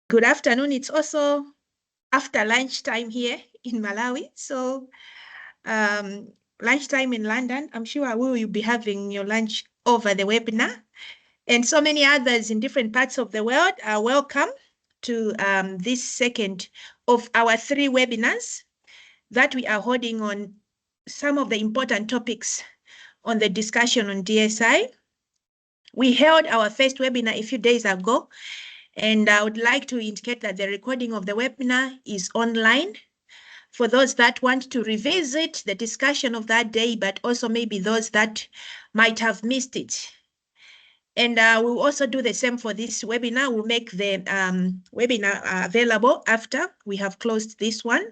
Good afternoon. It's also after lunchtime here in Malawi. So lunchtime in London. I'm sure we will be having your lunch over the webinar. And so many others in different parts of the world are welcome to this second of our 3 webinars that we are holding on some of the important topics on the discussion on DSI. We held our first webinar a few days ago, and I would like to indicate that the recording of the webinar is online for those that want to revisit the discussion of that day, but also maybe those that might have missed it. And we'll also do the same for this webinar. We'll make the webinar available after we have closed this one.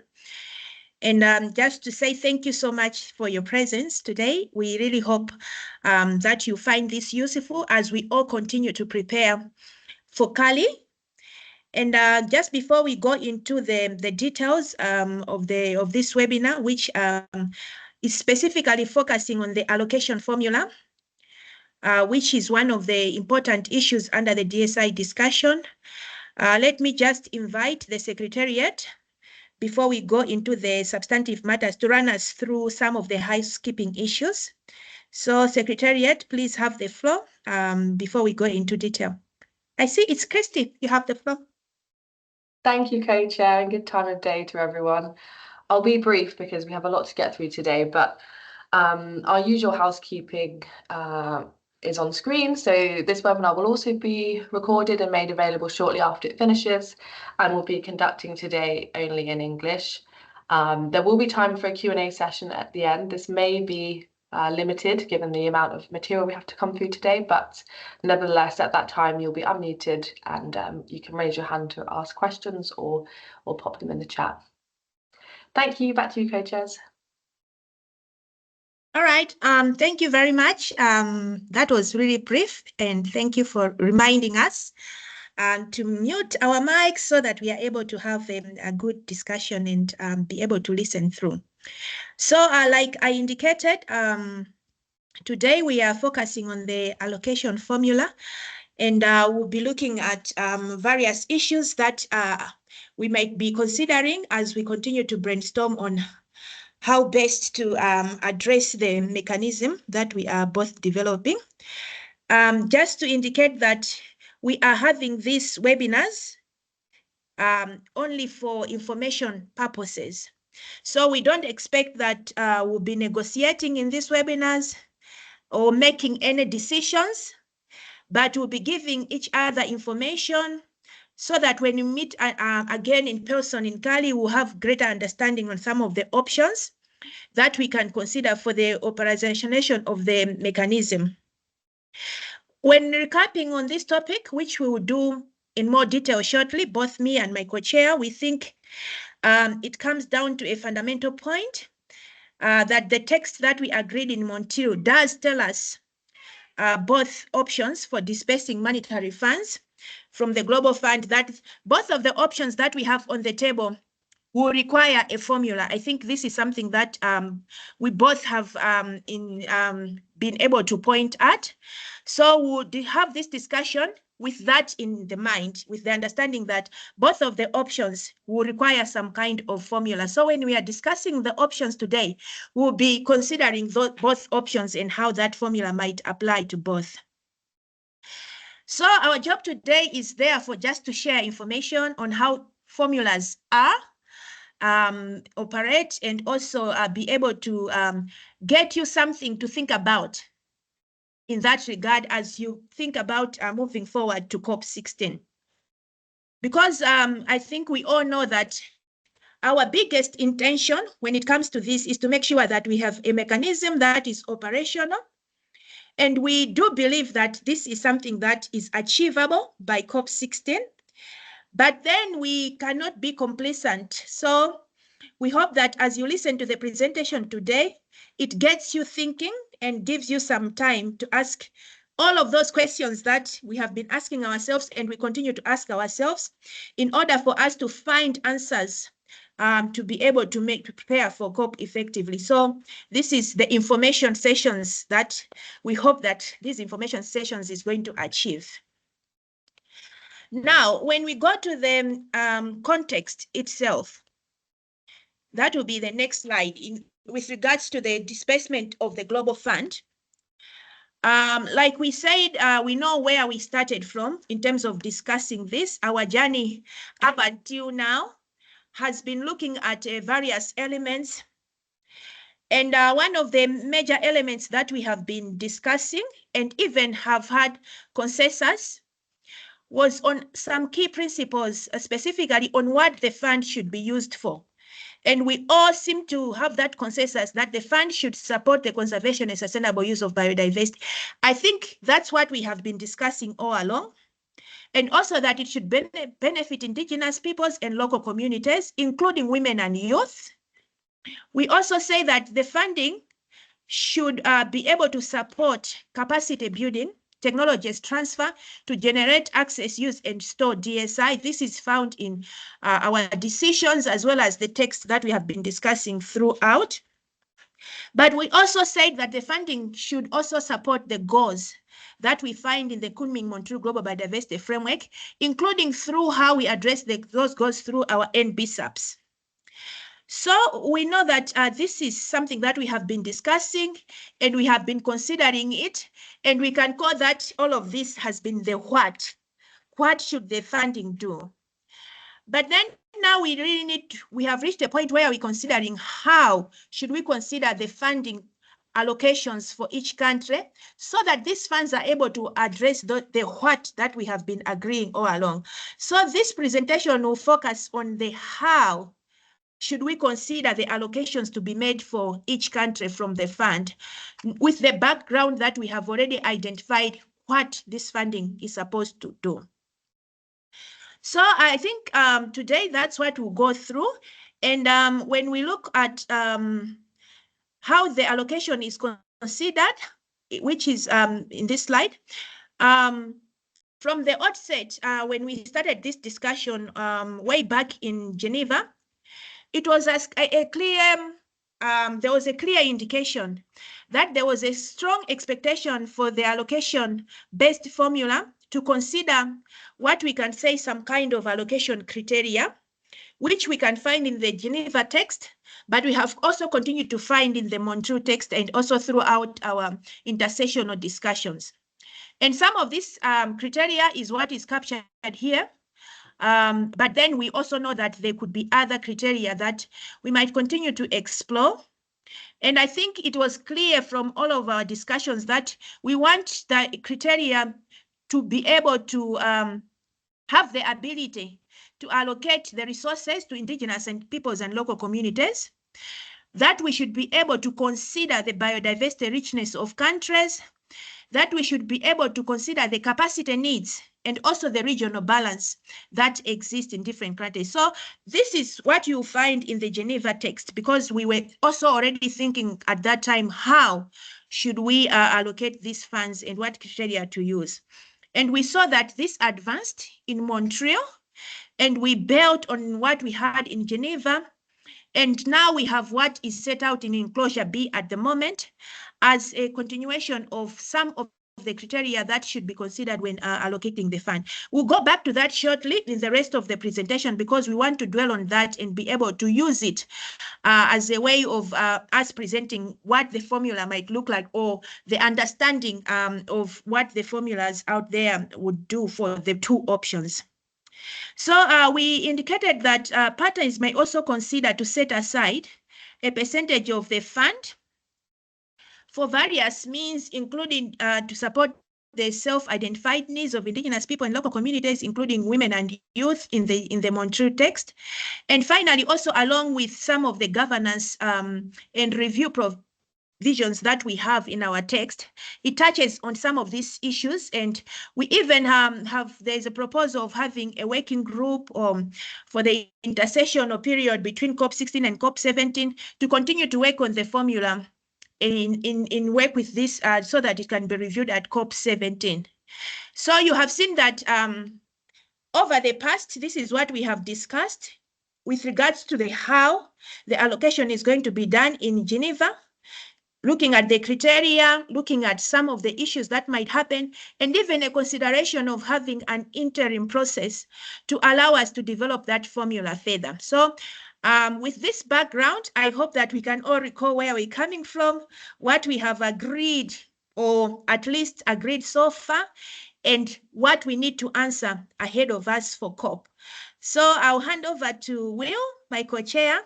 And just to say thank you so much for your presence today. We really hope that you find this useful as we all continue to prepare for Kali. And just before we go into the details of this webinar, which is specifically focusing on the allocation formula, which is one of the important issues under the DSI discussion, let me just invite the Secretariat before we go into the substantive matters to run us through some of the housekeeping issues. So Secretariat, please have the floor before we go into detail. I see it's Christy, you have the floor. Thank you, Co-Chair, and good time of day to everyone. I'll be brief because we have a lot to get through today, but our usual housekeeping is on screen. So this webinar will also be recorded and made available shortly after it finishes, and we'll be conducting today only in English. There will be time for a Q&A session at the end. This may be limited given the amount of material we have to come through today, but nevertheless, at that time you'll be unmuted and you can raise your hand to ask questions or pop them in the chat. Thank you. Back to you, Co-Chairs. All right. Thank you very much. That was really brief, and thank you for reminding us to mute our mics so that we are able to have a good discussion and be able to listen through. So like I indicated, today we are focusing on the allocation formula, and we'll be looking at various issues that we might be considering as we continue to brainstorm on how best to address the mechanism that we are both developing. Just to indicate that we are having these webinars only for information purposes. So we don't expect that we'll be negotiating in these webinars or making any decisions, but we'll be giving each other information so that when you meet again in person in Kali, we'll have greater understanding on some of the options that we can consider for the operationalization of the mechanism. When recapping on this topic, which we will do in more detail shortly, both me and my co-chair, we think it comes down to a fundamental point that the text that we agreed in Montreal does tell us both options for dispersing monetary funds from the Global Fund, that both of the options that we have on the table will require a formula. I think this is something that we both have been able to point at. So we'll have this discussion with that in the mind, with the understanding that both of the options will require some kind of formula. So when we are discussing the options today, we'll be considering both options and how that formula might apply to both. So our job today is therefore just to share information on how formulas are, operate, and also be able to get you something to think about in that regard as you think about moving forward to COP16. Because I think we all know that our biggest intention when it comes to this is to make sure that we have a mechanism that is operational. And we do believe that this is something that is achievable by COP16. But then we cannot be complacent. So we hope that as you listen to the presentation today, it gets you thinking and gives you some time to ask all of those questions that we have been asking ourselves and we continue to ask ourselves in order for us to find answers to be able to prepare for COP effectively. So this is the information sessions that we hope that these information sessions is going to achieve. Now, when we go to the context itself, that will be the next slide with regards to the disbursement of the Global Fund. Like we said, we know where we started from in terms of discussing this. Our journey up until now has been looking at various elements. And one of the major elements that we have been discussing and even have had consensus was on some key principles, specifically on what the fund should be used for. And we all seem to have that consensus that the fund should support the conservation and sustainable use of biodiversity. I think that's what we have been discussing all along. And also that it should benefit indigenous peoples and local communities, including women and youth. We also say that the funding should be able to support capacity building, technologies transfer to generate, access, use, and store DSI. This is found in our decisions as well as the text that we have been discussing throughout. But we also said that the funding should also support the goals that we find in the Kunming-Montreal Global Biodiversity Framework, including through how we address those goals through our NBSAPs. So we know that this is something that we have been discussing and we have been considering it, and we can call that all of this has been the what. What should the funding do? But then now we have reached a point where we're considering how should we consider the funding allocations for each country so that these funds are able to address the what that we have been agreeing all along. So this presentation will focus on the how should we consider the allocations to be made for each country from the fund, with the background that we have already identified what this funding is supposed to do. So I think today that's what we'll go through. And when we look at how the allocation is considered, which is in this slide, from the outset, when we started this discussion way back in Geneva, it was a clear, there was a clear indication that there was a strong expectation for the allocation-based formula to consider what we can say some kind of allocation criteria, which we can find in the Geneva text, but we have also continued to find in the Montreal text and also throughout our intersessional discussions. And some of this criteria is what is captured here. But then we also know that there could be other criteria that we might continue to explore. And I think it was clear from all of our discussions that we want the criteria to be able to have the ability to allocate the resources to indigenous and peoples and local communities, that we should be able to consider the biodiversity richness of countries, that we should be able to consider the capacity needs and also the regional balance that exists in different countries. So this is what you find in the Geneva text, because we were also already thinking at that time, how should we allocate these funds and what criteria to use? And we saw that this advanced in Montreal, and we built on what we had in Geneva. And now we have what is set out in Enclosure B at the moment as a continuation of some of the criteria that should be considered when allocating the fund. We'll go back to that shortly in the rest of the presentation, because we want to dwell on that and be able to use it as a way of us presenting what the formula might look like, or the understanding of what the formulas out there would do for the two options. So we indicated that partners may also consider to set aside a percentage of the fund for various means, including to support the self-identified needs of indigenous people and local communities, including women and youth in the Montreal text. And finally, also along with some of the governance and review provisions that we have in our text, it touches on some of these issues. And we even there's a proposal of having a working group for the intersessional period between COP16 and COP17 to continue to work on the formula in work with this so that it can be reviewed at COP17. So you have seen that over the past, this is what we have discussed with regards to the how the allocation is going to be done in Geneva. looking at the criteria, looking at some of the issues that might happen, and even a consideration of having an interim process to allow us to develop that formula further. So with this background, I hope that we can all recall where we're coming from, what we have agreed, or at least agreed so far, and what we need to answer ahead of us for COP. So I'll hand over to Will, my co-chair,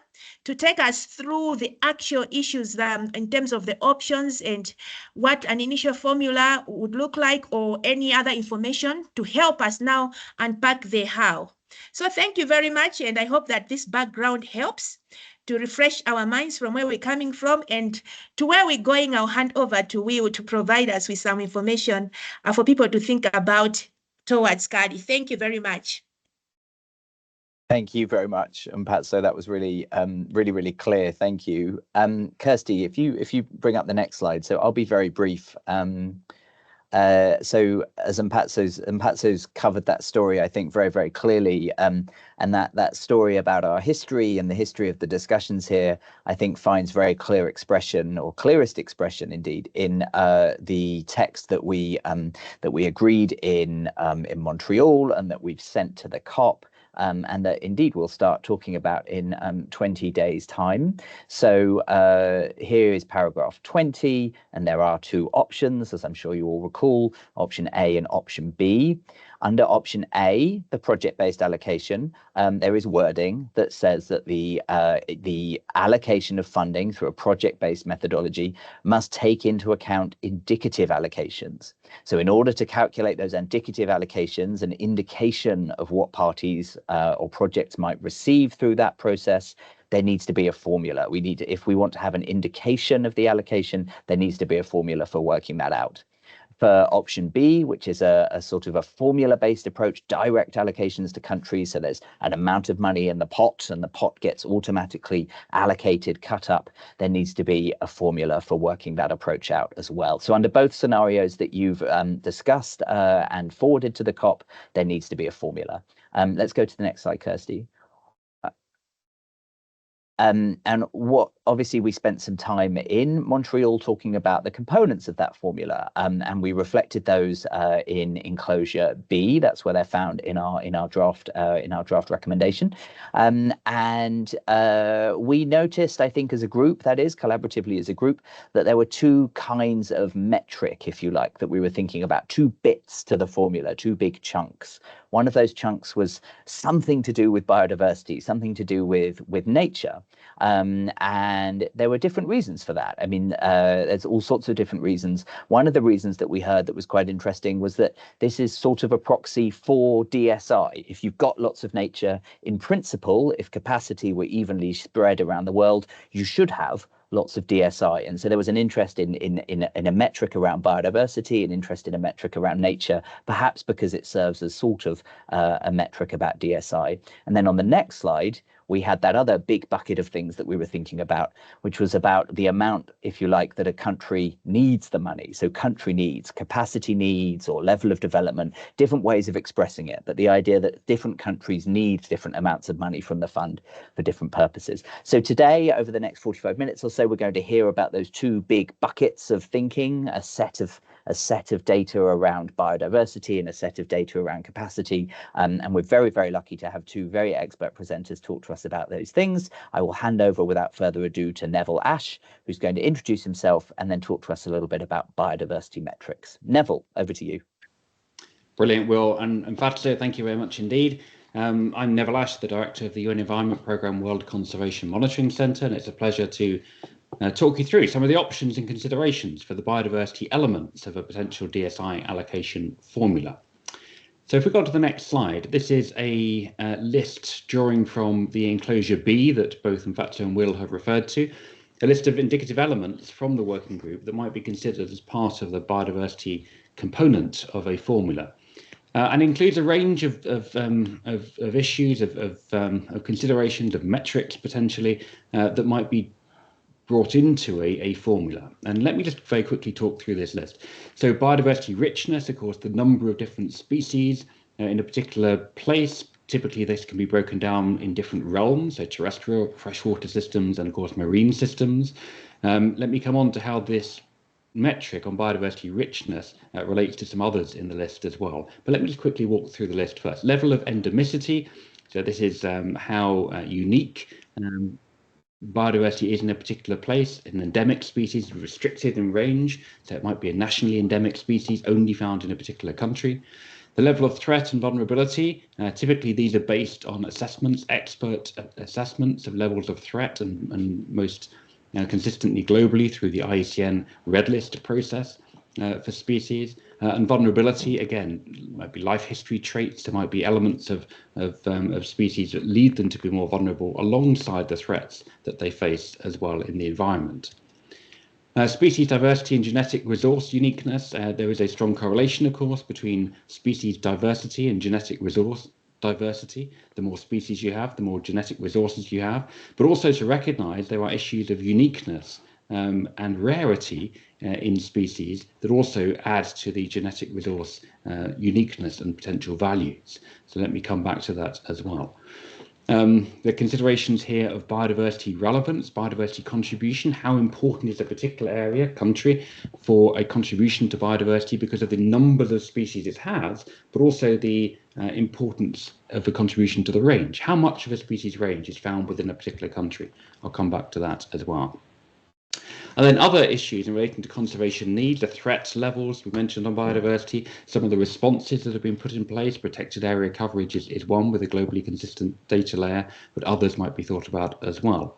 to take us through the actual issues in terms of the options and what an initial formula would look like, or any other information to help us now unpack the how. So thank you very much, and I hope that this background helps to refresh our minds from where we're coming from and to where we're going. I'll hand over to Will to provide us with some information for people to think about towards CARDI. Thank you very much. Thank you very much, Pat. So that was really, really clear. Thank you. Kirsty, if you bring up the next slide. So I'll be very brief. So as Mpatso's covered that story, I think very clearly, and that story about our history and the history of the discussions here, I think finds very clear expression, or clearest expression indeed, in the text that we agreed in Montreal and that we've sent to the COP. And that indeed we'll start talking about in 20 days' time. So here is paragraph 20, and there are two options, as I'm sure you all recall, option A and option B. Under option A, the project-based allocation, there is wording that says that the allocation of funding through a project-based methodology must take into account indicative allocations. So in order to calculate those indicative allocations, an indication of what parties or projects might receive through that process, there needs to be a formula. If we want to have an indication of the allocation, there needs to be a formula for working that out. For option B, which is a sort of a formula-based approach, direct allocations to countries, so there's an amount of money in the pot and the pot gets automatically allocated, cut up, there needs to be a formula for working that approach out as well. So under both scenarios that you've discussed and forwarded to the COP, there needs to be a formula. Let's go to the next slide, Kirsty. And what obviously we spent some time in Montreal talking about the components of that formula, and we reflected those in enclosure B. That's where they're found in our draft recommendation. And we noticed, I think, as a group, that is collaboratively as a group, that there were two kinds of metric, if you like, that we were thinking about, two bits to the formula, two big chunks. One of those chunks was something to do with biodiversity, something to do with nature. And there were different reasons for that. I mean, there's all sorts of different reasons. One of the reasons that we heard that was quite interesting was that this is sort of a proxy for DSI. If you've got lots of nature, in principle, if capacity were evenly spread around the world, you should have lots of DSI. And so there was an interest in a metric around biodiversity, an interest in a metric around nature, perhaps because it serves as sort of a metric about DSI. And then on the next slide, we had that other big bucket of things that we were thinking about, which was about the amount, if you like, that a country needs the money. So country needs, capacity needs, or level of development, different ways of expressing it. But the idea that different countries need different amounts of money from the fund for different purposes. So today, over the next 45 minutes or so, we're going to hear about those two big buckets of thinking, a set of data around biodiversity and a set of data around capacity. And we're very lucky to have two very expert presenters talk to us about those things. I will hand over without further ado to Neville Ash, who's going to introduce himself and then talk to us a little bit about biodiversity metrics. Neville, over to you. Brilliant, Will, and Fatso, thank you very much indeed. I'm Neville Ash, the Director of the UN Environment Programme World Conservation Monitoring Centre, and it's a pleasure to talk you through some of the options and considerations for the biodiversity elements of a potential DSI allocation formula. So if we go to the next slide, this is a list drawing from the enclosure B that both Mfatso and Will have referred to, a list of indicative elements from the working group that might be considered as part of the biodiversity component of a formula. And includes a range of issues, of considerations, of metrics potentially that might be brought into a formula. And let me just very quickly talk through this list. So biodiversity richness, of course, the number of different species in a particular place, Typically, this can be broken down in different realms, so terrestrial, freshwater systems, and of course marine systems. Let me come on to how this metric on biodiversity richness relates to some others in the list as well. But let me just quickly walk through the list first. Level of endemicity. So this is how unique biodiversity is in a particular place. An endemic species is restricted in range, so it might be a nationally endemic species only found in a particular country. The level of threat and vulnerability, typically these are based on assessments, expert assessments of levels of threat, and most consistently globally through the IUCN Red List process for species. And vulnerability, again, might be life history traits. There might be elements of species that lead them to be more vulnerable alongside the threats that they face as well in the environment. Species diversity and genetic resource uniqueness. There is a strong correlation, of course, between species diversity and genetic resource diversity. The more species you have, the more genetic resources you have, but also to recognize there are issues of uniqueness and rarity in species that also add to the genetic resource uniqueness and potential values. So let me come back to that as well. The considerations here of biodiversity relevance, biodiversity contribution, how important is a particular area, country, for a contribution to biodiversity because of the numbers of species it has, but also the importance of a contribution to the range. How much of a species range is found within a particular country? I'll come back to that as well. And then other issues in relating to conservation needs, the threat levels we mentioned on biodiversity, some of the responses that have been put in place. Protected area coverage is one with a globally consistent data layer, but others might be thought about as well.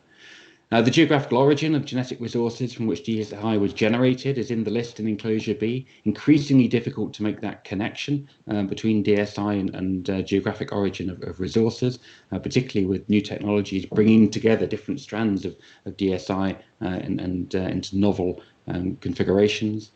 The geographical origin of genetic resources from which DSI was generated is in the list in enclosure B. Increasingly difficult to make that connection between DSI and geographic origin of resources, particularly with new technologies bringing together different strands of DSI and into novel configurations.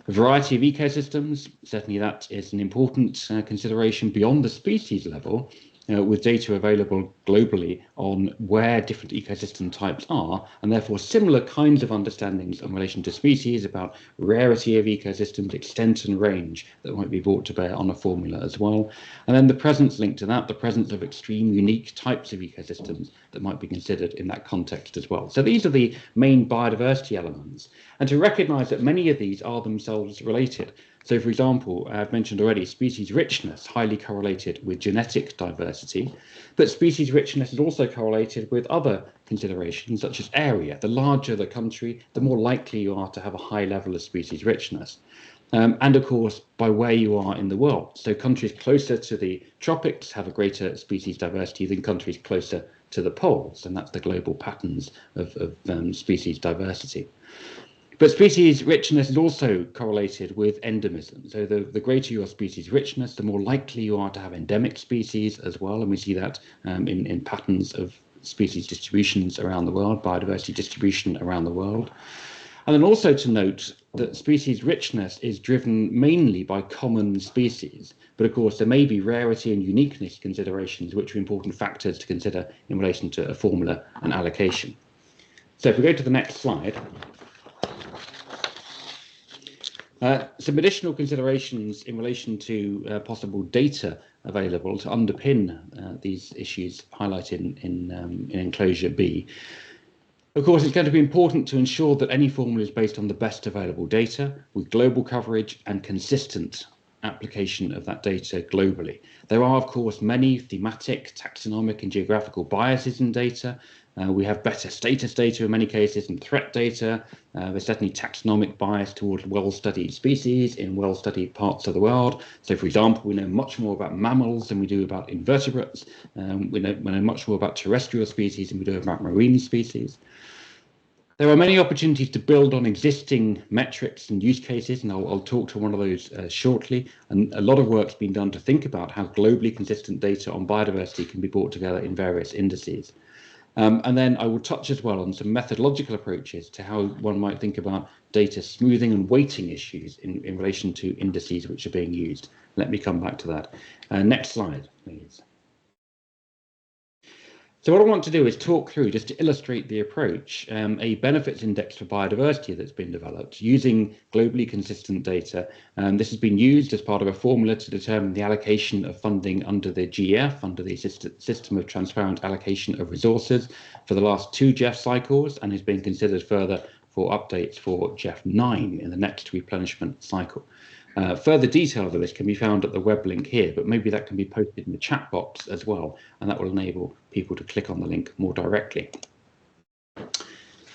A variety of ecosystems, certainly that is an important consideration beyond the species level, with data available globally on where different ecosystem types are, and therefore similar kinds of understandings in relation to species about rarity of ecosystems, extent and range that might be brought to bear on a formula as well. And then the presence linked to that, the presence of extreme unique types of ecosystems that might be considered in that context as well. So these are the main biodiversity elements, and to recognize that many of these are themselves related. So, for example, I've mentioned already species richness, highly correlated with genetic diversity, but species richness is also correlated with other considerations such as area. The larger the country, the more likely you are to have a high level of species richness. And of course, by where you are in the world. So countries closer to the tropics have a greater species diversity than countries closer to the poles, and that's the global patterns of species diversity. But species richness is also correlated with endemism. So the greater your species richness, the more likely you are to have endemic species as well. And we see that in patterns of species distributions around the world, biodiversity distribution around the world. And then also to note that species richness is driven mainly by common species. But of course, there may be rarity and uniqueness considerations, which are important factors to consider in relation to a formula and allocation. So if we go to the next slide. Some additional considerations in relation to possible data available to underpin these issues highlighted in enclosure B. Of course, it's going to be important to ensure that any formula is based on the best available data with global coverage and consistent application of that data globally. There are, of course, many thematic, taxonomic and geographical biases in data. We have better status data in many cases and threat data. There's certainly taxonomic bias towards well-studied species in well-studied parts of the world. So, for example, we know much more about mammals than we do about invertebrates. We know much more about terrestrial species than we do about marine species. There are many opportunities to build on existing metrics and use cases, and I'll talk to one of those shortly. And a lot of work's been done to think about how globally consistent data on biodiversity can be brought together in various indices. And then I will touch as well on some methodological approaches to how one might think about data smoothing and weighting issues in relation to indices which are being used. Let me come back to that. Next slide, please. So what I want to do is talk through, just to illustrate the approach, a benefits index for biodiversity that's been developed using globally consistent data. This has been used as part of a formula to determine the allocation of funding under the GEF, under the System of Transparent Allocation of Resources, for the last 2 GEF cycles, and is being considered further for updates for GEF 9 in the next replenishment cycle. Further details of this can be found at the web link here, but maybe that can be posted in the chat box as well, and that will enable people to click on the link more directly.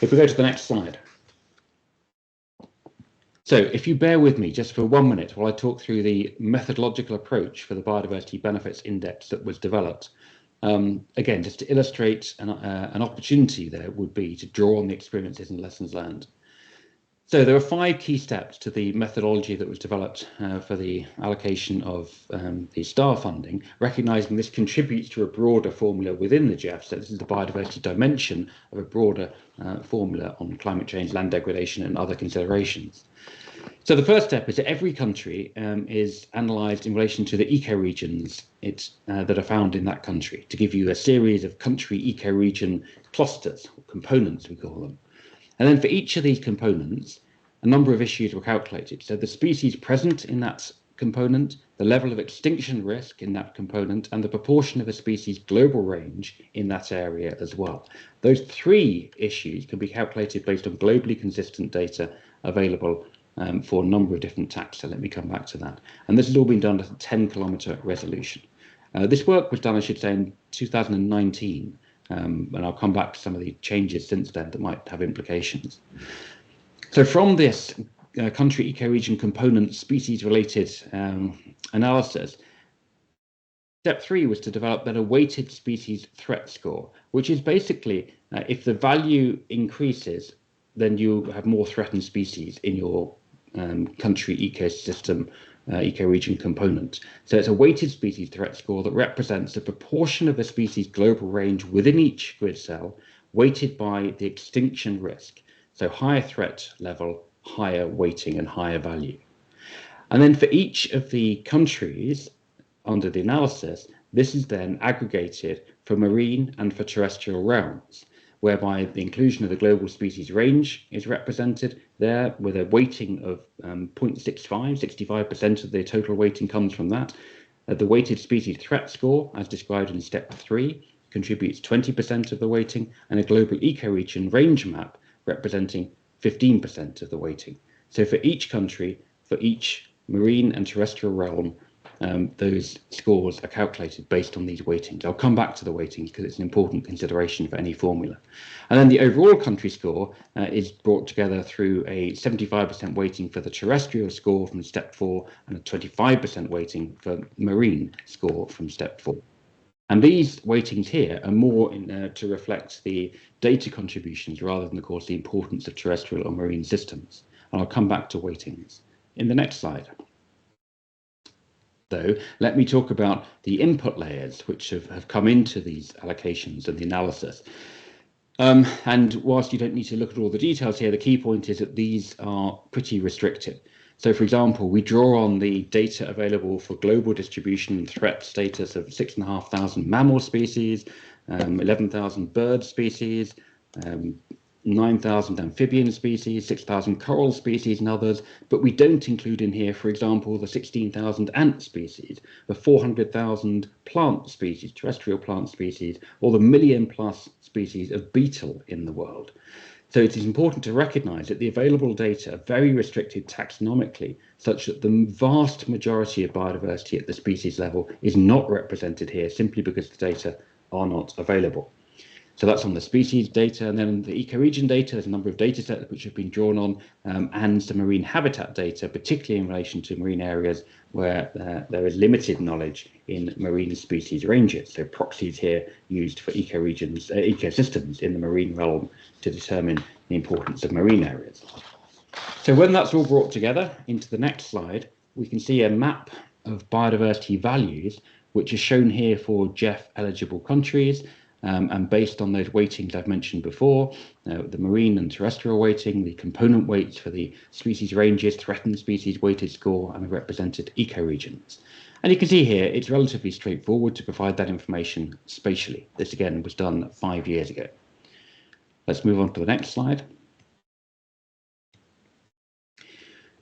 If we go to the next slide. So if you bear with me just for 1 minute while I talk through the methodological approach for the Biodiversity Benefits Index that was developed. Again, just to illustrate an opportunity there would be to draw on the experiences and lessons learned. So there are 5 key steps to the methodology that was developed for the allocation of the STAR funding, recognising this contributes to a broader formula within the GEF. So this is the biodiversity dimension of a broader formula on climate change, land degradation and other considerations. So the first step is that every country is analysed in relation to the ecoregions that are found in that country, to give you a series of country ecoregion clusters, or components we call them. And then for each of these components, a number of issues were calculated. So the species present in that component, the level of extinction risk in that component, and the proportion of a species' global range in that area as well. Those 3 issues can be calculated based on globally consistent data available for a number of different taxa. Let me come back to that. And this has all been done at a 10-kilometre resolution. This work was done, I should say, in 2019. And I'll come back to some of the changes since then that might have implications. So from this country ecoregion component species related analysis, step 3 was to develop then a weighted species threat score, which is basically if the value increases, then you have more threatened species in your country ecosystem ecoregion component. So it's a weighted species threat score that represents the proportion of a species' global range within each grid cell, weighted by the extinction risk. So higher threat level, higher weighting and higher value. And then for each of the countries under the analysis, this is then aggregated for marine and for terrestrial realms, whereby the inclusion of the global species range is represented there with a weighting of 0.65, 65% of the total weighting comes from that. The weighted species threat score, as described in step 3, contributes 20% of the weighting, and a global ecoregion range map representing 15% of the weighting. So for each country, for each marine and terrestrial realm, those scores are calculated based on these weightings. I'll come back to the weightings because it's an important consideration for any formula. And then the overall country score is brought together through a 75% weighting for the terrestrial score from step 4 and a 25% weighting for marine score from step 4. And these weightings here are more to reflect the data contributions rather than, of course, the importance of terrestrial or marine systems. And I'll come back to weightings in the next slide. Though, let me talk about the input layers which have come into these allocations and the analysis. And whilst you don't need to look at all the details here, the key point is that these are pretty restricted. So, for example, we draw on the data available for global distribution and threat status of 6,500 mammal species, 11,000 bird species, 9,000 amphibian species, 6,000 coral species and others, but we don't include in here, for example, the 16,000 ant species, the 400,000 plant species, terrestrial plant species, or the million-plus species of beetle in the world. So it is important to recognise that the available data are very restricted taxonomically, such that the vast majority of biodiversity at the species level is not represented here simply because the data are not available. So that's on the species data, and then the ecoregion data, there's a number of data sets which have been drawn on, and the marine habitat data, particularly in relation to marine areas where there is limited knowledge in marine species ranges. So proxies here used for ecoregions, ecosystems in the marine realm to determine the importance of marine areas. So when that's all brought together into the next slide, we can see a map of biodiversity values, which is shown here for GEF eligible countries. And based on those weightings I've mentioned before, the marine and terrestrial weighting, the component weights for the species ranges, threatened species weighted score, and the represented ecoregions. And you can see here, it's relatively straightforward to provide that information spatially. This again was done 5 years ago. Let's move on to the next slide.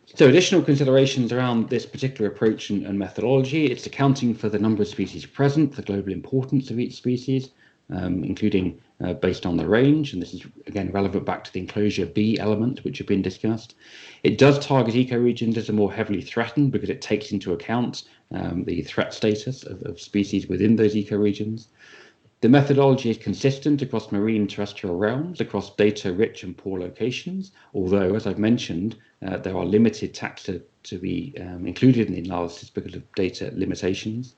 So additional considerations around this particular approach and methodology, it's accounting for the number of species present, the global importance of each species, including based on the range, and this is again relevant back to the enclosure B element which have been discussed. It does target ecoregions as a more heavily threatened because it takes into account the threat status of species within those ecoregions. The methodology is consistent across marine and terrestrial realms, across data-rich and poor locations, although, as I've mentioned, there are limited taxa to be included in the analysis because of data limitations.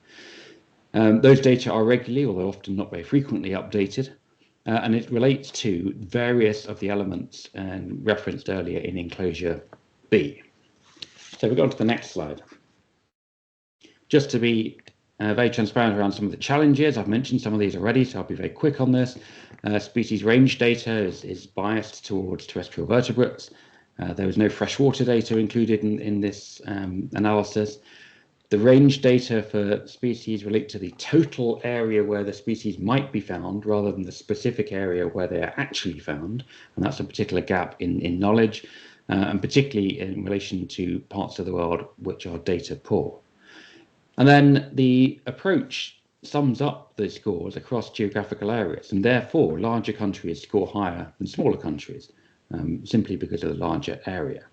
Those data are regularly, although often not very frequently, updated, and it relates to various of the elements referenced earlier in enclosure B. So we go on to the next slide. Just to be very transparent around some of the challenges, I've mentioned some of these already, so I'll be very quick on this. Species range data is biased towards terrestrial vertebrates. There was no freshwater data included in this analysis. The range data for species relate to the total area where the species might be found rather than the specific area where they are actually found, and that's a particular gap in knowledge, and particularly in relation to parts of the world which are data poor. And then the approach sums up the scores across geographical areas, and therefore larger countries score higher than smaller countries, simply because of the larger area.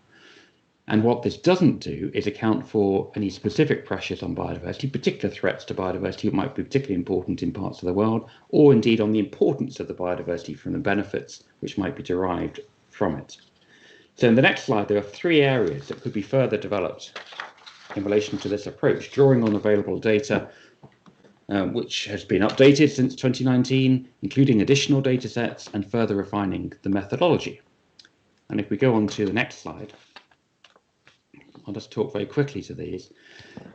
And what this doesn't do is account for any specific pressures on biodiversity, particular threats to biodiversity that might be particularly important in parts of the world, or indeed on the importance of the biodiversity from the benefits which might be derived from it. So in the next slide, there are 3 areas that could be further developed in relation to this approach, drawing on available data, which has been updated since 2019, including additional data sets and further refining the methodology. And if we go on to the next slide, I'll just talk very quickly to these.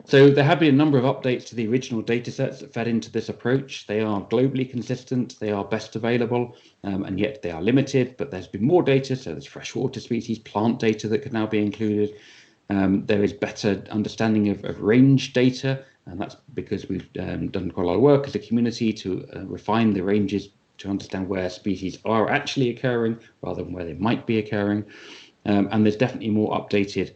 So there have been a number of updates to the original data sets that fed into this approach. They are globally consistent, they are best available, and yet they are limited, but there's been more data, so there's freshwater species, plant data that could now be included. There is better understanding of range data, and that's because we've done quite a lot of work as a community to refine the ranges to understand where species are actually occurring rather than where they might be occurring. And there's definitely more updated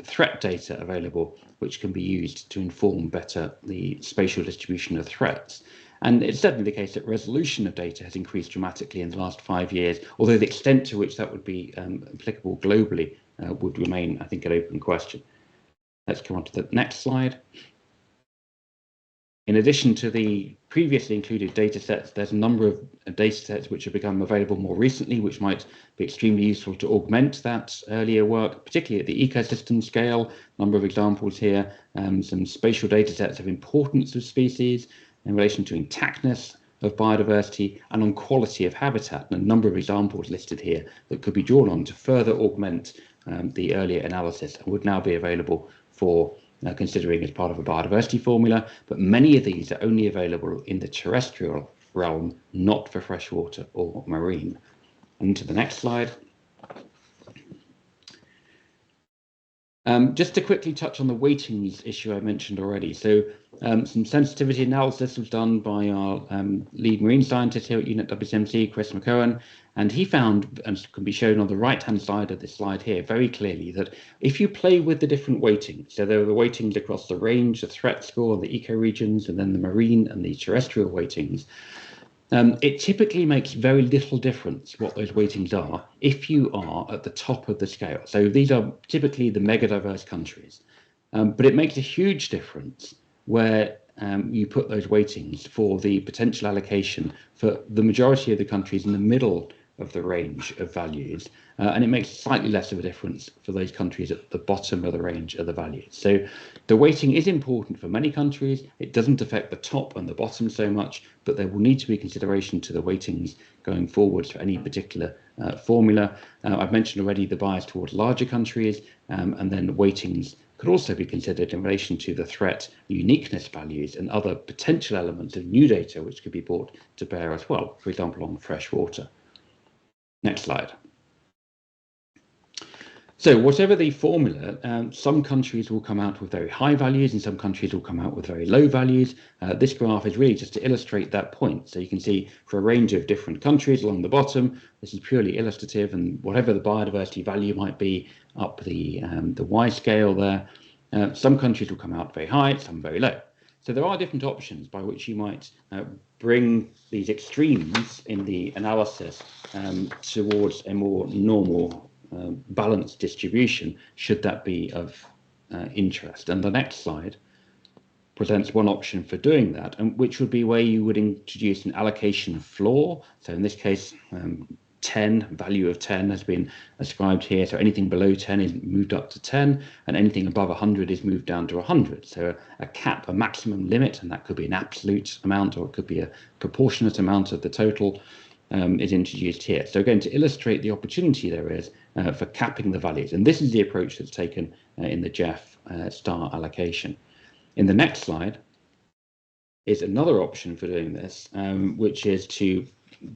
threat data available, which can be used to inform better the spatial distribution of threats. And it's certainly the case that resolution of data has increased dramatically in the last 5 years, although the extent to which that would be applicable globally would remain, I think, an open question. Let's come on to the next slide. In addition to the previously included data sets, there's a number of data sets which have become available more recently, which might be extremely useful to augment that earlier work, particularly at the ecosystem scale. A number of examples here, some spatial data sets of importance of species in relation to intactness of biodiversity and on quality of habitat, and a number of examples listed here that could be drawn on to further augment the earlier analysis and would now be available for considering as part of a biodiversity formula, but many of these are only available in the terrestrial realm, not for freshwater or marine. And to the next slide. Just to quickly touch on the weightings issue I mentioned already. So some sensitivity analysis was done by our lead marine scientist here at UNET WCMC, Chris McCohen, and he found, and can be shown on the right-hand side of this slide here very clearly, that if you play with the different weightings, so there are the weightings across the range, the threat score, the ecoregions, and then the marine and the terrestrial weightings, it typically makes very little difference what those weightings are if you are at the top of the scale. So these are typically the megadiverse countries, but it makes a huge difference where you put those weightings for the potential allocation for the majority of the countries in the middle of the range of values, and it makes slightly less of a difference for those countries at the bottom of the range of the values. So the weighting is important for many countries. It doesn't affect the top and the bottom so much, but there will need to be consideration to the weightings going forwards for any particular formula. I've mentioned already the bias towards larger countries, and then weightings could also be considered in relation to the threat uniqueness values and other potential elements of new data which could be brought to bear as well, for example, on fresh water. Next slide. So whatever the formula, some countries will come out with very high values and some countries will come out with very low values. This graph is really just to illustrate that point. So you can see for a range of different countries along the bottom, this is purely illustrative, and whatever the biodiversity value might be up the Y scale there, some countries will come out very high, some very low. So there are different options by which you might bring these extremes in the analysis towards a more normal balanced distribution, should that be of interest. And the next slide presents one option for doing that, and which would be where you would introduce an allocation floor. So in this case, 10, value of 10 has been ascribed here. So anything below 10 is moved up to 10, and anything above 100 is moved down to 100. So a cap, a maximum limit, and that could be an absolute amount or it could be a proportionate amount of the total, is introduced here. So again, to illustrate the opportunity there is for capping the values. And this is the approach that's taken in the GEF star allocation. In the next slide is another option for doing this, which is to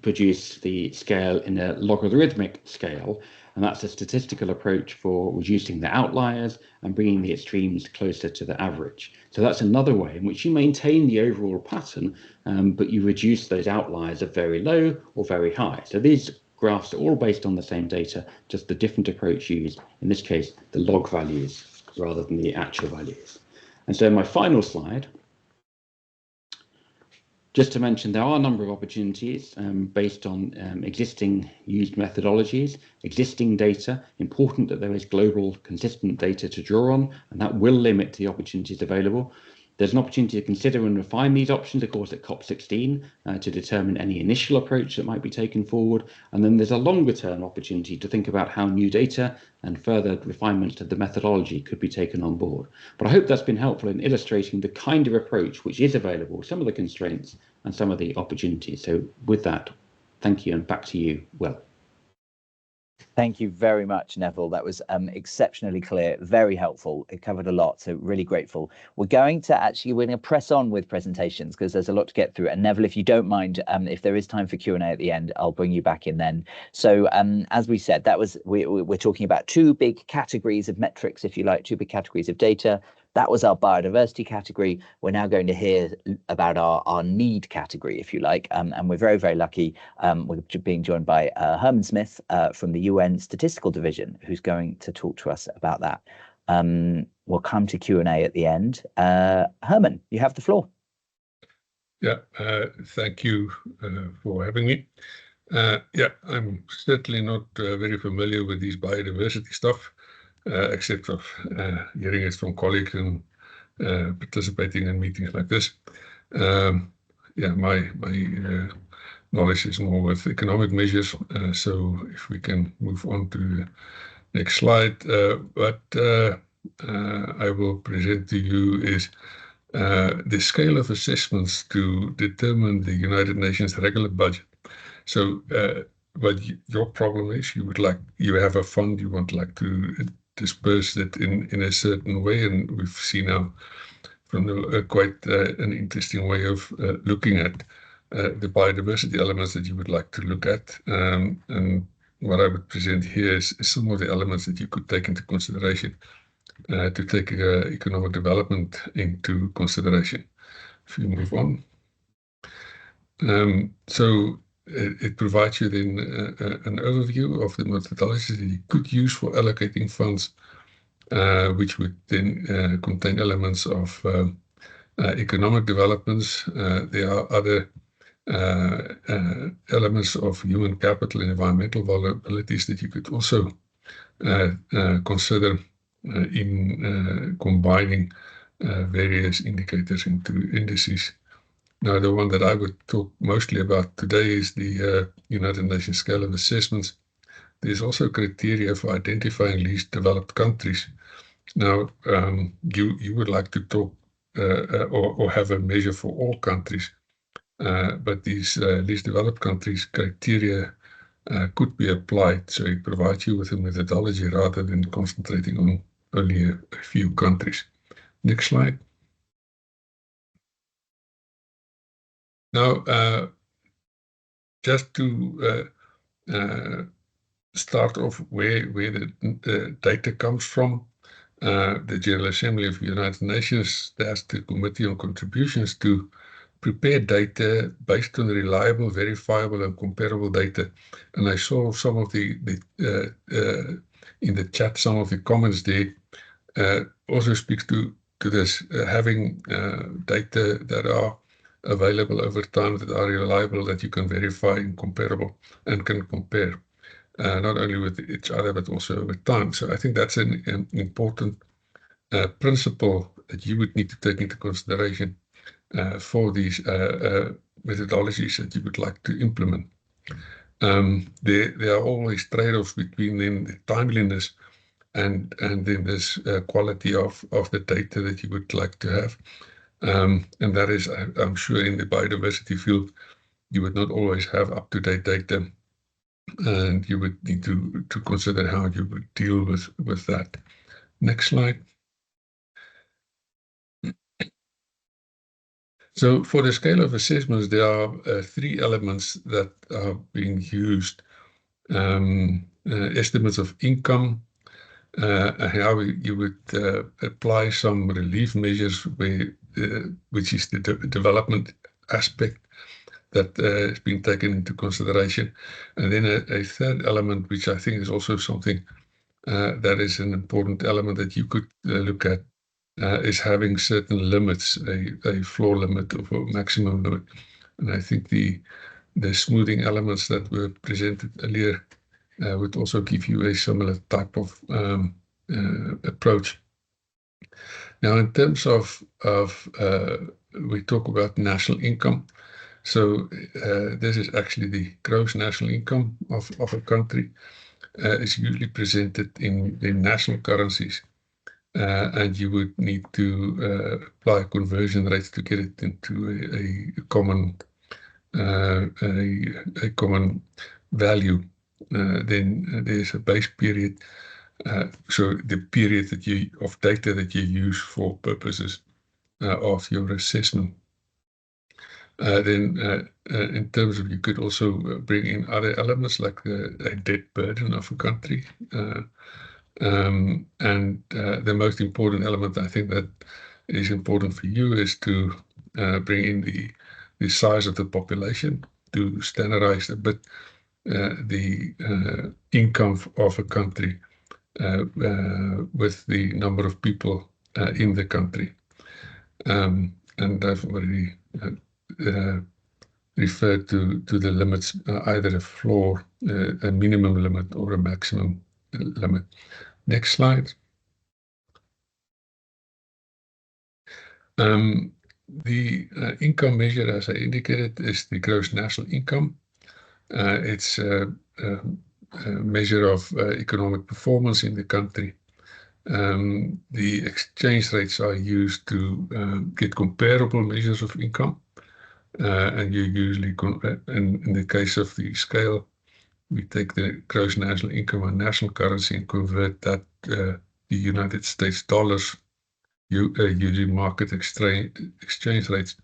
produce the scale in a logarithmic scale. And that's a statistical approach for reducing the outliers and bringing the extremes closer to the average. So that's another way in which you maintain the overall pattern, but you reduce those outliers of very low or very high. So these graphs are all based on the same data, just the different approach used, in this case, the log values rather than the actual values. And so my final slide, just to mention, there are a number of opportunities based on existing used methodologies, existing data. Important that there is global consistent data to draw on, and that will limit the opportunities available. There's an opportunity to consider and refine these options, of course, at COP16 to determine any initial approach that might be taken forward. And then there's a longer term opportunity to think about how new data and further refinements to the methodology could be taken on board. But I hope that's been helpful in illustrating the kind of approach which is available, some of the constraints and some of the opportunities. So with that, thank you, and back to you, Will. Thank you very much, Neville. That was exceptionally clear, very helpful. It covered a lot, so really grateful. We're going to press on with presentations because there's a lot to get through. And Neville, if you don't mind, if there is time for Q&A at the end, I'll bring you back in then. So as we said, we're talking about two big categories of metrics, if you like, two big categories of data. That was our biodiversity category. We're now going to hear about our need category, if you like, and we're very, very lucky. We're being joined by Herman Smith from the UN Statistical Division, who's going to talk to us about that. We'll come to Q&A at the end. Herman, you have the floor. Yeah, thank you for having me. Yeah, I'm certainly not very familiar with these biodiversity stuff. Except of hearing it from colleagues and participating in meetings like this. Yeah, my knowledge is more with economic measures. So if we can move on to the next slide, what I will present to you is the scale of assessments to determine the United Nations regular budget. So what your problem is, you have a fund, you want to disperse it in a certain way, and we've seen now from quite an interesting way of looking at the biodiversity elements that you would like to look at. And what I would present here is some of the elements that you could take into consideration to take economic development into consideration. If you move on. So it provides you then an overview of the methodologies that you could use for allocating funds, which would then contain elements of economic developments. There are other elements of human capital and environmental vulnerabilities that you could also consider in combining various indicators into indices. Now, the one that I would talk mostly about today is the United Nations Scale of Assessments. There's also criteria for identifying least developed countries. Now, you would like to talk or have a measure for all countries, but these least developed countries criteria could be applied. So it provides you with a methodology rather than concentrating on only a few countries. Next slide. Now, just to start off where the data comes from, the General Assembly of the United Nations asked the Committee on Contributions to prepare data based on reliable, verifiable, and comparable data. And I saw some of the in the chat, some of the comments there also speaks to this, having data that are available over time, that are reliable, that you can verify and comparable and can compare. Not only with each other, but also over time. So I think that's an important principle that you would need to take into consideration for these methodologies that you would like to implement. There are always trade-offs between then the timeliness and then this quality of the data that you would like to have. And that is, I'm sure in the biodiversity field, you would not always have up-to-date data, and you would need to consider how you would deal with that. Next slide. So for the scale of assessments, there are 3 elements that are being used. Estimates of income, how you would apply some relief measures, which is the development aspect that has been taken into consideration. And then a third element, which I think is also something that is an important element that you could look at, is having certain limits, a floor limit or a maximum limit. And I think the smoothing elements that were presented earlier would also give you a similar type of approach. Now, in terms of we talk about national income. So this is actually the gross national income of a country. It's usually presented in national currencies. And you would need to apply conversion rates to get it into a common value. Then there's a base period, so the period of data that you use for purposes of your assessment. Then in terms of, you could also bring in other elements like a debt burden of a country. And the most important element, I think, that is important for you is to bring in the size of the population, to standardize a bit the income of a country with the number of people in the country. And I've already referred to the limits, either a floor, a minimum limit, or a maximum limit. Next slide. The income measure, as I indicated, is the gross national income. It's a measure of economic performance in the country. The exchange rates are used to get comparable measures of income. And you usually, in the case of the scale, we take the gross national income and national currency and convert that the United States dollars using market exchange rates.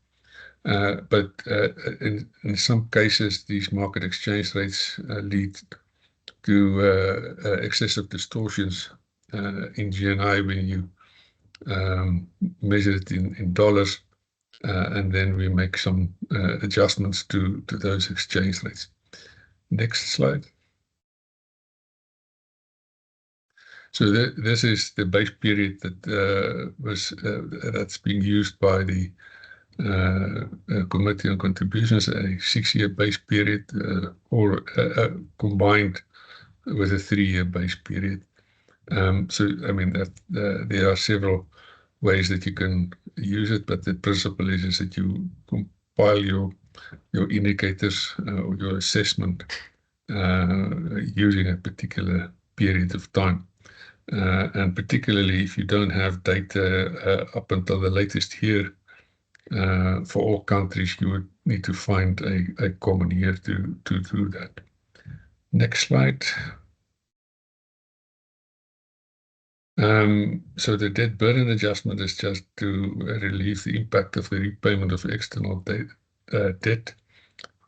But in some cases, these market exchange rates lead to excessive distortions in GNI when you measure it in dollars, and then we make some adjustments to those exchange rates. Next slide. So this is the base period that that's being used by the Committee on Contributions, a 6-year base period, or combined with a 3-year base period. So I mean that there are several ways that you can use it, but the principle is that you compile your indicators or your assessment using a particular period of time. And particularly if you don't have data up until the latest year for all countries, you would need to find a common year to do that. Next slide. So the debt burden adjustment is just to relieve the impact of the repayment of external debt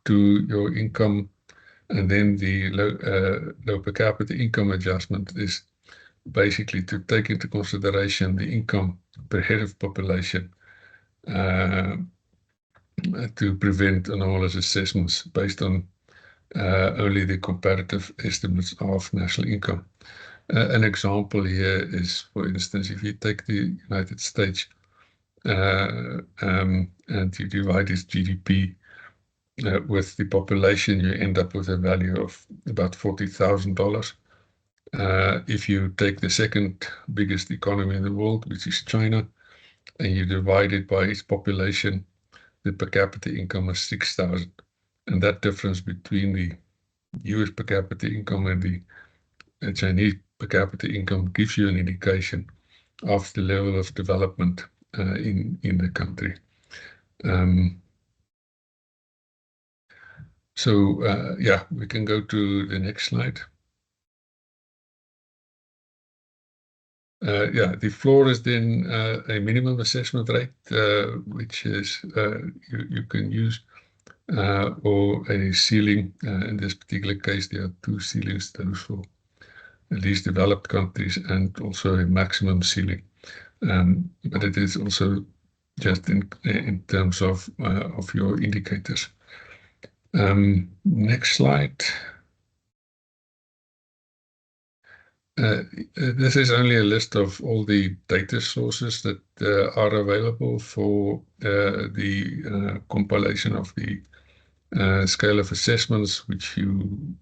to your income. And then the low per capita income adjustment is basically to take into consideration the income per head of population to prevent anomalous assessments based on only the comparative estimates of national income. An example here is, for instance, if you take the United States and you divide its GDP with the population, you end up with a value of about $40,000. If you take the second biggest economy in the world, which is China, and you divide it by its population, the per capita income is 6,000. And that difference between the US per capita income and the Chinese per capita income gives you an indication of the level of development in the country. Yeah, we can go to the next slide. Yeah, the floor is then a minimum assessment rate, which is you can use, or a ceiling. In this particular case, there are two ceilings, those for least developed countries, and also a maximum ceiling. But it is also just in terms of your indicators. Next slide. This is only a list of all the data sources that are available for the compilation of the scale of assessments, which you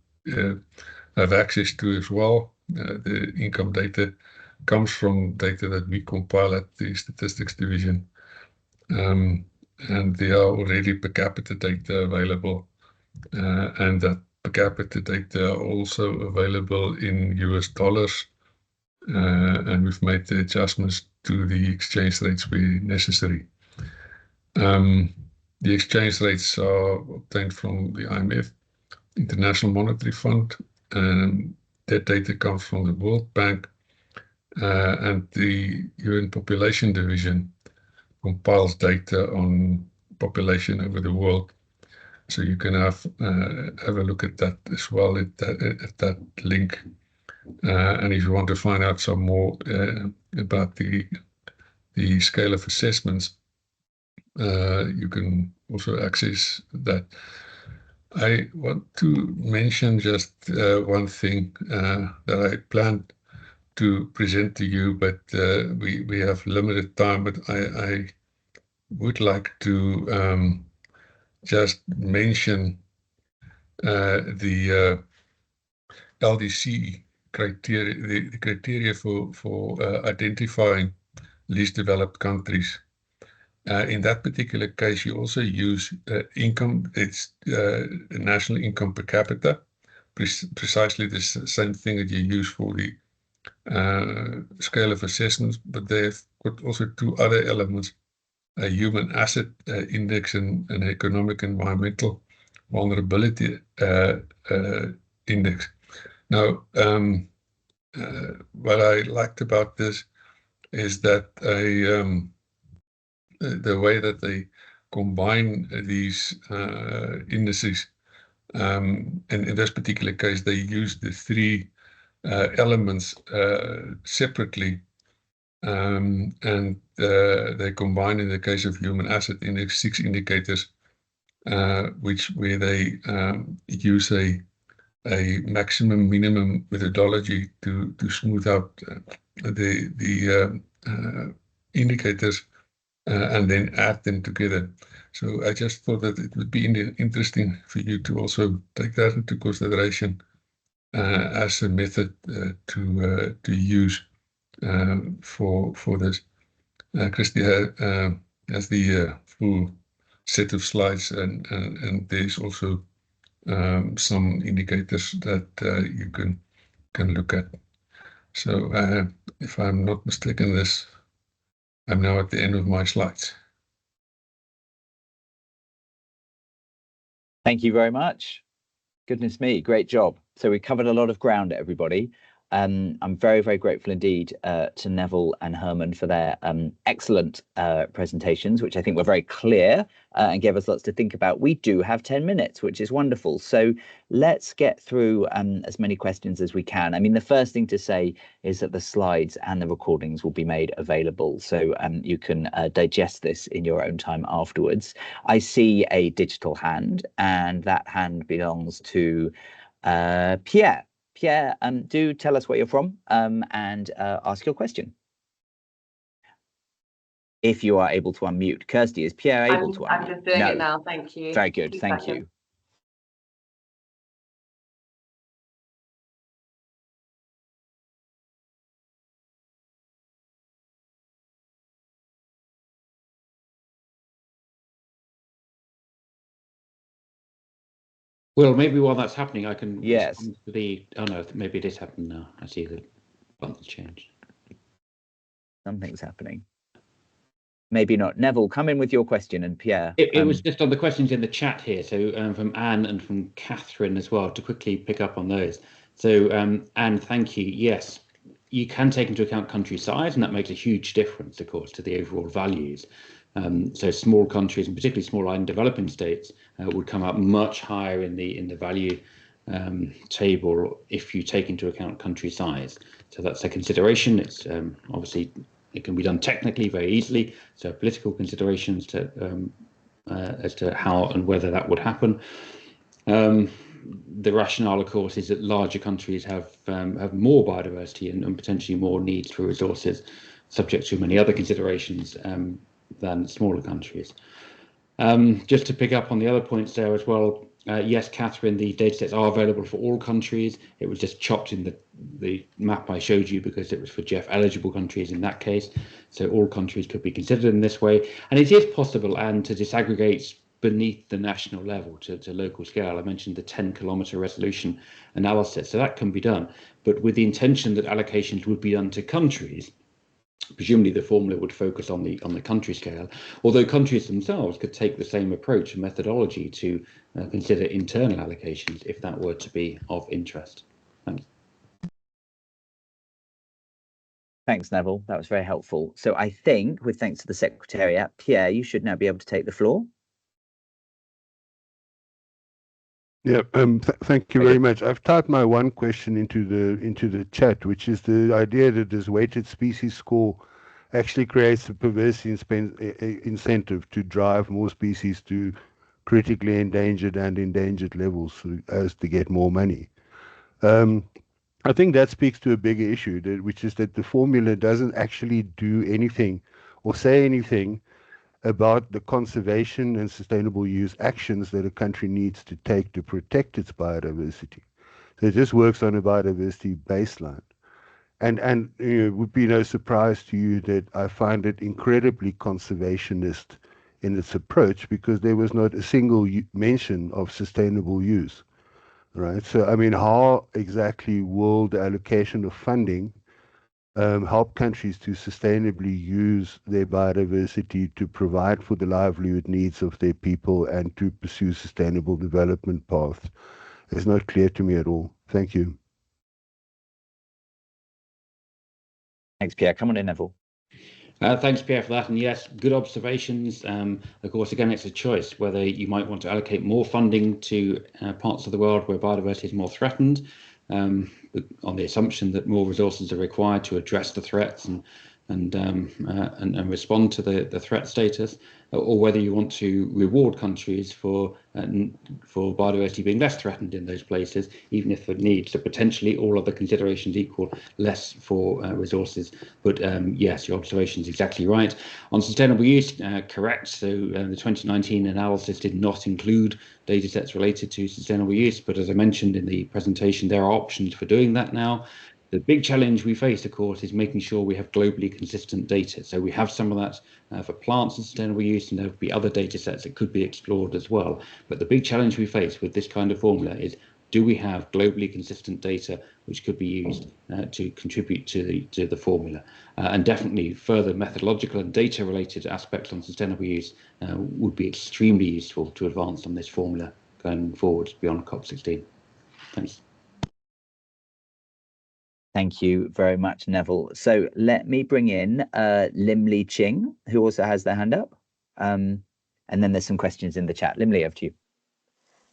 have access to as well. The income data comes from data that we compile at the Statistics Division. And there are already per capita data available, and that per capita data are also available in US dollars. And we've made the adjustments to the exchange rates where necessary. The exchange rates are obtained from the IMF, International Monetary Fund, and that data comes from the World Bank, and the UN Population Division compiles data on population over the world. So you can have a look at that as well at that link. And if you want to find out some more about the scale of assessments, you can also access that. I want to mention just one thing that I planned to present to you, but we have limited time. But I would like to just mention the LDC criteria, the criteria for identifying least developed countries. In that particular case, you also use income. It's national income per capita, precisely the same thing that you use for the scale of assessments, but they've got also two other elements, a human asset index and an economic environmental vulnerability index. Now, what I liked about this is that the way that they combine these indices, and in this particular case, they use the three elements separately, and they combine, in the case of human asset index, 6 indicators, where they use a maximum minimum methodology to smooth out the indicators and then add them together. So I just thought that it would be interesting for you to also take that into consideration as a method to use for this. Christy has the full set of slides, and there's also some indicators that you can look at. So if I'm not mistaken, I'm now at the end of my slides. Thank you very much. Goodness me, great job. So we covered a lot of ground, everybody. I'm very, very grateful indeed to Neville and Herman for their excellent presentations, which I think were very clear and gave us lots to think about. We do have 10 minutes, which is wonderful. So let's get through as many questions as we can. I mean, the first thing to say is that the slides and the recordings will be made available, so you can digest this in your own time afterwards. I see a digital hand, and that hand belongs to Pierre. Pierre, do tell us where you're from and ask your question. If you are able to unmute. Kirsty, is Pierre able to unmute? I'm just doing it now, thank you. Very good, thank you. Well, maybe while that's happening, I can respond to the. Oh no, maybe it is happening now. I see the buttons changed. Something's happening. Maybe not. Neville, come in with your question, and Pierre. It was just on the questions in the chat here, so from Anne and from Catherine as well, to quickly pick up on those. So Anne, thank you. Yes, you can take into account country size, and that makes a huge difference, of course, to the overall values. So small countries, and particularly small island developing states, would come up much higher in the value table if you take into account country size. So that's a consideration. It's obviously it can be done technically very easily. So political considerations to as to how and whether that would happen. The rationale, of course, is that larger countries have more biodiversity and potentially more needs for resources, subject to many other considerations than smaller countries. Just to pick up on the other points there as well, yes, Catherine, the datasets are available for all countries. It was just chopped in the map I showed you because it was for GEF eligible countries in that case. So all countries could be considered in this way. And it is possible, and to disaggregate beneath the national level to local scale. I mentioned the 10-kilometre resolution analysis, so that can be done. But with the intention that allocations would be done to countries, presumably the formula would focus on the country scale, although countries themselves could take the same approach and methodology to consider internal allocations if that were to be of interest. Thanks. Thanks, Neville. That was very helpful. So I think, with thanks to the Secretariat, Pierre, you should now be able to take the floor. Yeah, thank you very much. I've typed my one question into the chat, which is the idea that this weighted species score actually creates a perverse incentive to drive more species to critically endangered and endangered levels as to get more money. I think that speaks to a bigger issue, which is that the formula doesn't actually do anything or say anything about the conservation and sustainable use actions that a country needs to take to protect its biodiversity. So it just works on a biodiversity baseline. And it would be no surprise to you that I find it incredibly conservationist in its approach, because there was not a single mention of sustainable use, right? So, I mean, how exactly will the allocation of funding help countries to sustainably use their biodiversity to provide for the livelihood needs of their people and to pursue sustainable development paths? It's not clear to me at all. Thank you. Thanks, Pierre. Come on in, Neville. Thanks, Pierre, for that. And yes, good observations. Of course, again, it's a choice whether you might want to allocate more funding to parts of the world where biodiversity is more threatened, on the assumption that more resources are required to address the threats and respond to the threat status, or whether you want to reward countries for biodiversity being less threatened in those places, even if it needs. So potentially all other considerations equal, less for resources. But yes, your observation is exactly right. On sustainable use, correct. So the 2019 analysis did not include data sets related to sustainable use, but as I mentioned in the presentation, there are options for doing that now. The big challenge we face, of course, is making sure we have globally consistent data. So we have some of that for plants and sustainable use, and there will be other data sets that could be explored as well. But the big challenge we face with this kind of formula is, do we have globally consistent data which could be used to contribute to the formula? And definitely further methodological and data related aspects on sustainable use would be extremely useful to advance on this formula going forward beyond COP16. Thanks. Thank you very much, Neville. So let me bring in Lim Lee Ching, who also has their hand up. And then there's some questions in the chat. Lim Lee, over to you.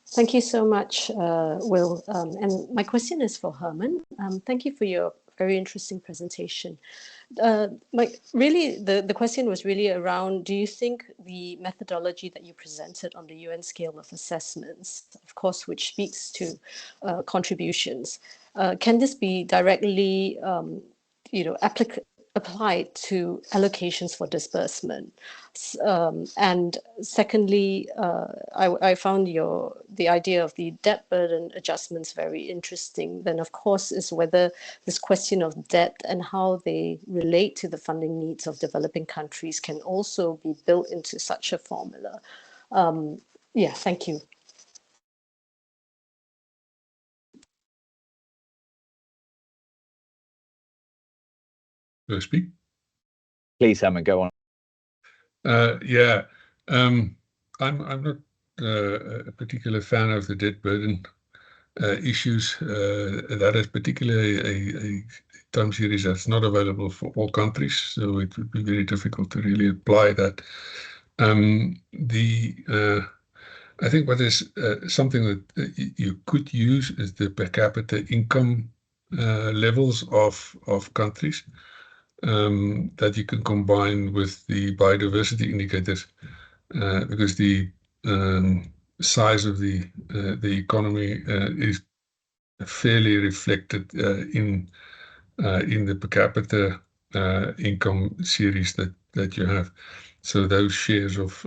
Thank you so much, Will. And my question is for Herman. Thank you for your very interesting presentation. The question was really around, do you think the methodology that you presented on the UN scale of assessments, of course, which speaks to contributions, can this be directly applied to allocations for disbursement? And secondly, I found the idea of the debt burden adjustments very interesting. Then, of course, is whether this question of debt and how they relate to the funding needs of developing countries can also be built into such a formula. Yeah, thank you. Do I speak? Please, Herman, go on. Yeah, I'm not a particular fan of the debt burden issues. That is particularly a time series that's not available for all countries, so it would be very difficult to really apply that. I think what is something that you could use is the per capita income levels of countries. That you can combine with the biodiversity indicators, because the size of the economy is fairly reflected in the per capita income series that you have. So those shares of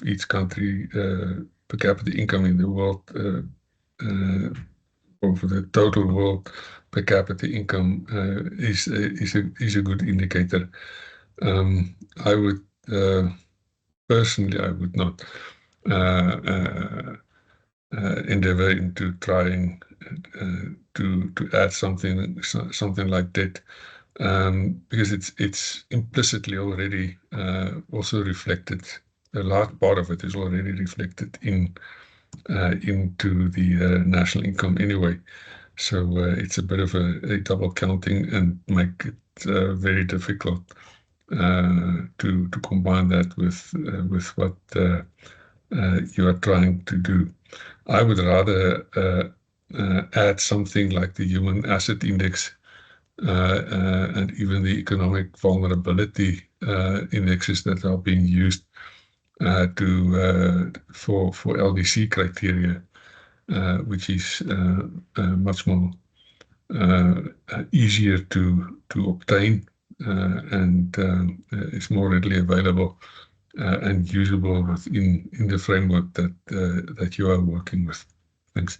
each country per capita income in the world, over the total world per capita income, is a good indicator. I would personally, I would not endeavor into trying to add something like debt, because it's implicitly already also reflected. A large part of it is already reflected into the national income anyway. So it's a bit of a double counting, and make it very difficult to combine that with what you are trying to do. I would rather add something like the Human Asset Index and even the economic vulnerability indexes that are being used for LDC criteria, which is much more easier to obtain and is more readily available and usable within the framework that you are working with. Thanks.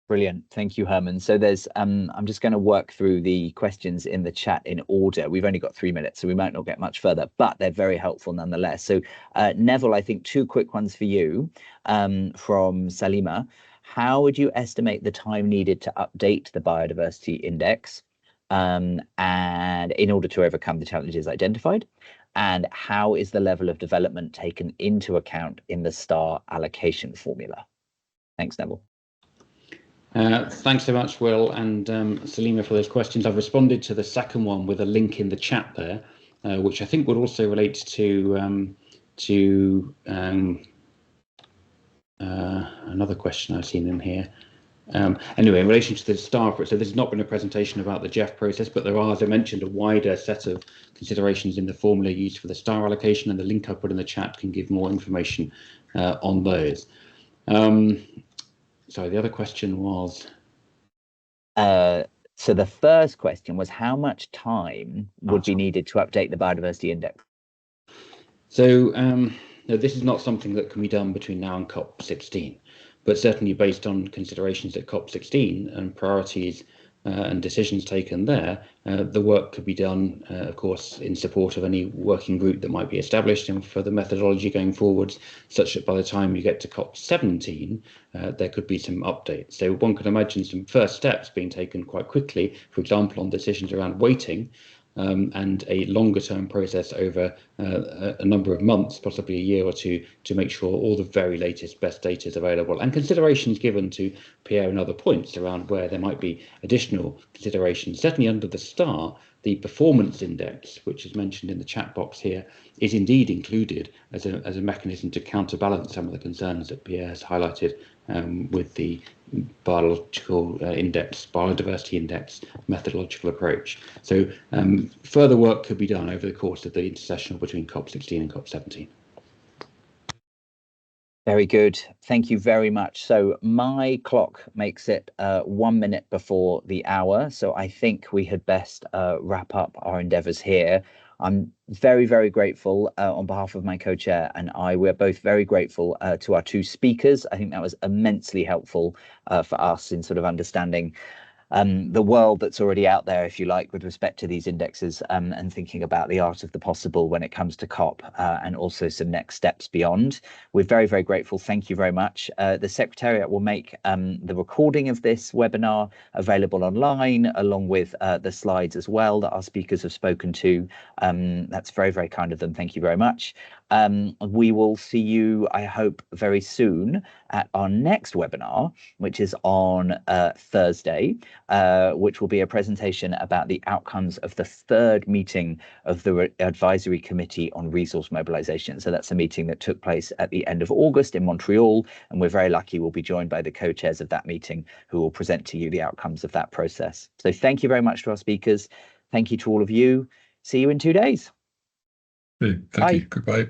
Brilliant. Thank you, Herman. So there's, I'm just going to work through the questions in the chat in order. We've only got 3 minutes, so we might not get much further, but they're very helpful nonetheless. So Neville, I think 2 quick ones for you from Salima. How would you estimate the time needed to update the biodiversity index and in order to overcome the challenges identified? And how is the level of development taken into account in the STAR allocation formula? Thanks, Neville. Thanks so much, Will and Salima, for those questions. I've responded to the second one with a link in the chat there, which I think would also relate to another question I've seen in here. Anyway, in relation to the STAR, so there's not been a presentation about the GEF process, but there are, as I mentioned, a wider set of considerations in the formula used for the STAR allocation, and the link I put in the chat can give more information on those. Sorry, the other question was? So the first question was, how much time would be needed to update the biodiversity index? So no, this is not something that can be done between now and COP16, but certainly based on considerations at COP16 and priorities and decisions taken there, the work could be done, of course, in support of any working group that might be established and for the methodology going forwards, such that by the time you get to COP17, there could be some updates. So one could imagine some first steps being taken quite quickly, for example, on decisions around weighting, and a longer term process over a number of months, possibly a year or two, to make sure all the very latest best data is available, and considerations given to Pierre and other points around where there might be additional considerations. Certainly under the STAR, the performance index, which is mentioned in the chat box here, is indeed included as a mechanism to counterbalance some of the concerns that Pierre has highlighted with the biological index, biodiversity index methodological approach. So further work could be done over the course of the intersessional between COP16 and COP17. Very good. Thank you very much. So my clock makes it 1 minute before the hour. So I think we had best wrap up our endeavours here. I'm very, very grateful on behalf of my co-chair and I. We're both very grateful to our two speakers. I think that was immensely helpful for us in sort of understanding the world that's already out there, if you like, with respect to these indexes and thinking about the art of the possible when it comes to COP and also some next steps beyond. We're very, very grateful. Thank you very much. The Secretariat will make the recording of this webinar available online, along with the slides as well that our speakers have spoken to. That's very, very kind of them. Thank you very much. We will see you, I hope, very soon at our next webinar, which is on Thursday, which will be a presentation about the outcomes of the third meeting of the Advisory Committee on Resource Mobilization. So that's a meeting that took place at the end of August in Montreal, and we're very lucky we'll be joined by the co-chairs of that meeting who will present to you the outcomes of that process. So thank you very much to our speakers. Thank you to all of you. See you in 2 days. Thank Bye. you. Goodbye.